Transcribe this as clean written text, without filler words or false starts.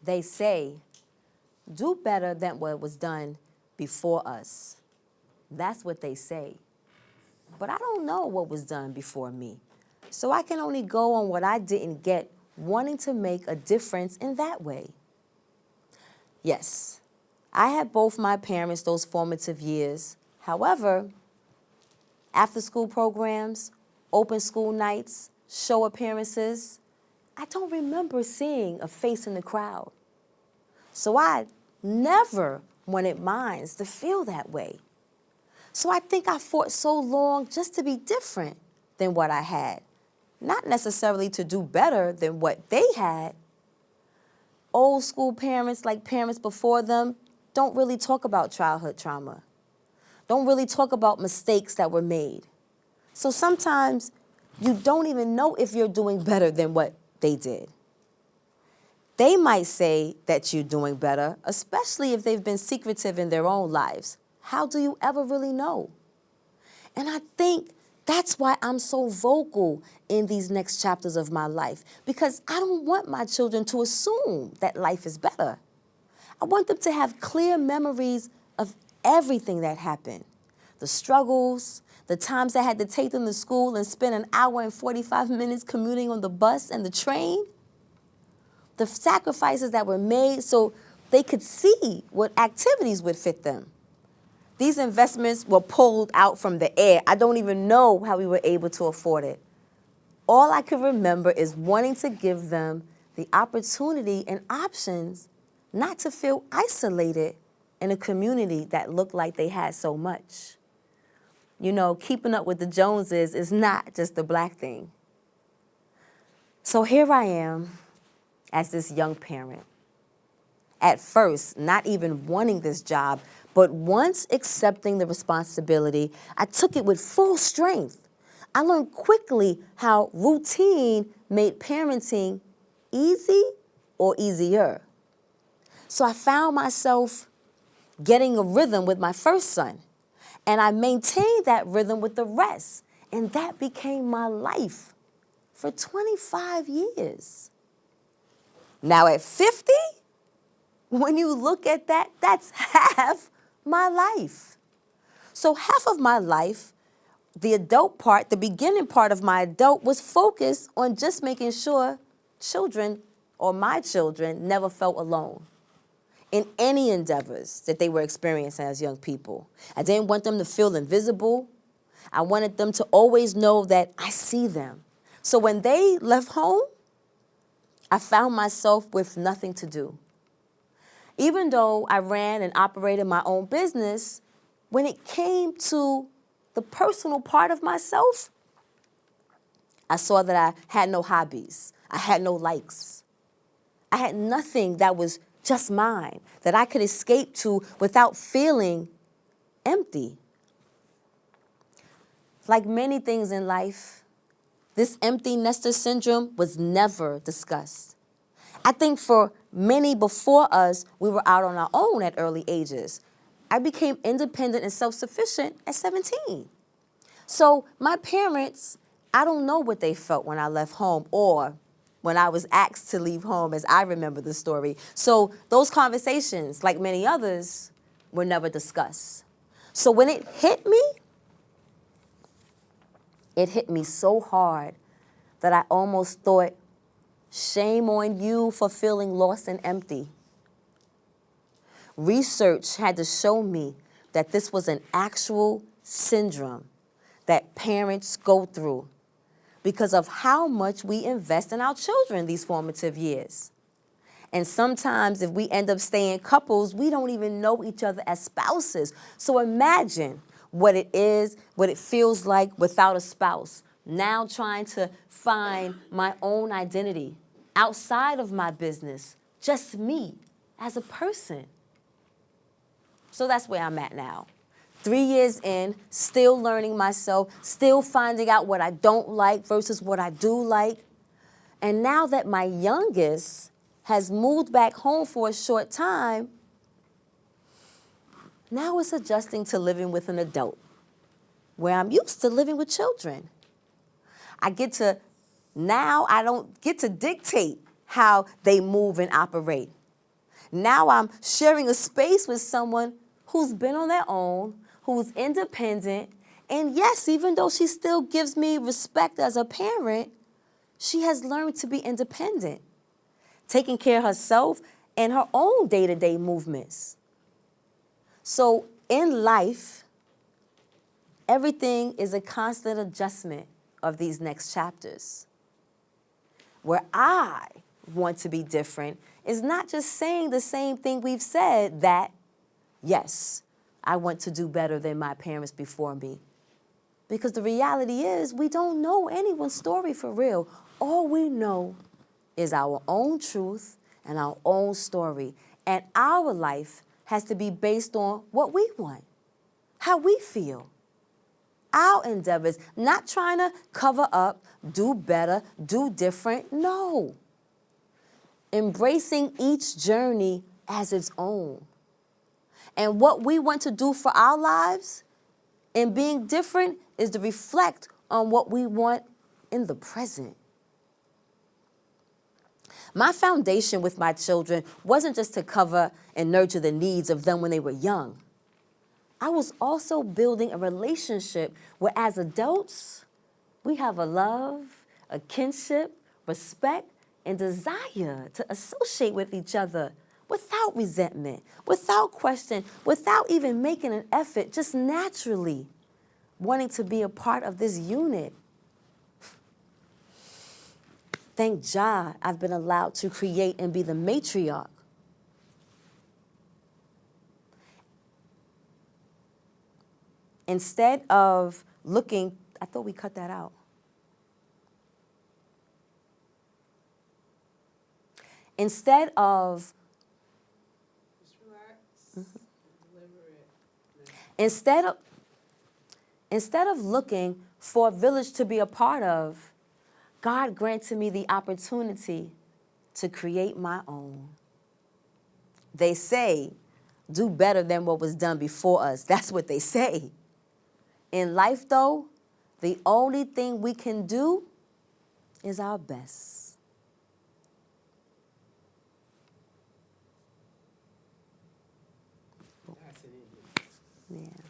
They say, do better than what was done before us. That's what they say. But I don't know what was done before me. So I can only go on what I didn't get, wanting to make a difference in that way. Yes, I had both my parents those formative years. However, after school programs, open school nights, show appearances, I don't remember seeing a face in the crowd. So I never wanted mine to feel that way. So I think I fought so long just to be different than what I had, not necessarily to do better than what they had. Old school parents, like parents before them, don't really talk about childhood trauma, don't really talk about mistakes that were made. So sometimes you don't even know if you're doing better than what they did. They might say that you're doing better, especially if they've been secretive in their own lives. How do you ever really know? And I think that's why I'm so vocal in these next chapters of my life, because I don't want my children to assume that life is better. I want them to have clear memories of everything that happened. The struggles, the times I had to take them to school and spend an hour and 45 minutes commuting on the bus and the train. The sacrifices that were made so they could see what activities would fit them. These investments were pulled out from the air. I don't even know how we were able to afford it. All I can remember is wanting to give them the opportunity and options not to feel isolated in a community that looked like they had so much. You know, keeping up with the Joneses is not just a black thing. So here I am as this young parent. At first, not even wanting this job, but once accepting the responsibility, I took it with full strength. I learned quickly how routine made parenting easy or easier. So I found myself getting a rhythm with my first son, and I maintained that rhythm with the rest, and that became my life for 25 years. Now at 50, when you look at that, that's half my life. So half of my life, the adult part, the beginning part of my adult, was focused on just making sure children, or my children, never felt alone in any endeavors that they were experiencing as young people. I didn't want them to feel invisible. I wanted them to always know that I see them. So when they left home, I found myself with nothing to do. Even though I ran and operated my own business, when it came to the personal part of myself, I saw that I had no hobbies. I had no likes. I had nothing that was just mine, that I could escape to without feeling empty. Like many things in life, this empty nester syndrome was never discussed. I think for many before us, we were out on our own at early ages. I became independent and self-sufficient at 17. So my parents, I don't know what they felt when I left home or when I was asked to leave home, as I remember the story. So those conversations, like many others, were never discussed. So when it hit me so hard that I almost thought, shame on you for feeling lost and empty. Research had to show me that this was an actual syndrome that parents go through because of how much we invest in our children these formative years. And sometimes if we end up staying couples, we don't even know each other as spouses. So imagine what it is, what it feels like without a spouse. Now trying to find my own identity outside of my business, just me as a person. So that's where I'm at now. 3 years in, still learning myself, still finding out what I don't like versus what I do like. And now that my youngest has moved back home for a short time, now it's adjusting to living with an adult, where I'm used to living with children. Now I don't get to dictate how they move and operate. Now I'm sharing a space with someone who's been on their own, who's independent, and yes, even though she still gives me respect as a parent, she has learned to be independent, taking care of herself and her own day-to-day movements. So in life, everything is a constant adjustment of these next chapters. Where I want to be different is not just saying the same thing we've said, that, yes, I want to do better than my parents before me. Because the reality is, we don't know anyone's story for real. All we know is our own truth and our own story. And our life has to be based on what we want, how we feel. Our endeavors, not trying to cover up, do better, do different. No. Embracing each journey as its own. And what we want to do for our lives and being different is to reflect on what we want in the present. My foundation with my children wasn't just to cover and nurture the needs of them when they were young. I was also building a relationship where as adults, we have a love, a kinship, respect, and desire to associate with each other without resentment, without question, without even making an effort, just naturally wanting to be a part of this unit. Thank Jah I've been allowed to create and be the matriarch. Instead of looking, I thought we cut that out. Instead of Instead of looking for a village to be a part of, God granted me the opportunity to create my own. They say, do better than what was done before us. That's what they say. In life, though, the only thing we can do is our best. Yeah.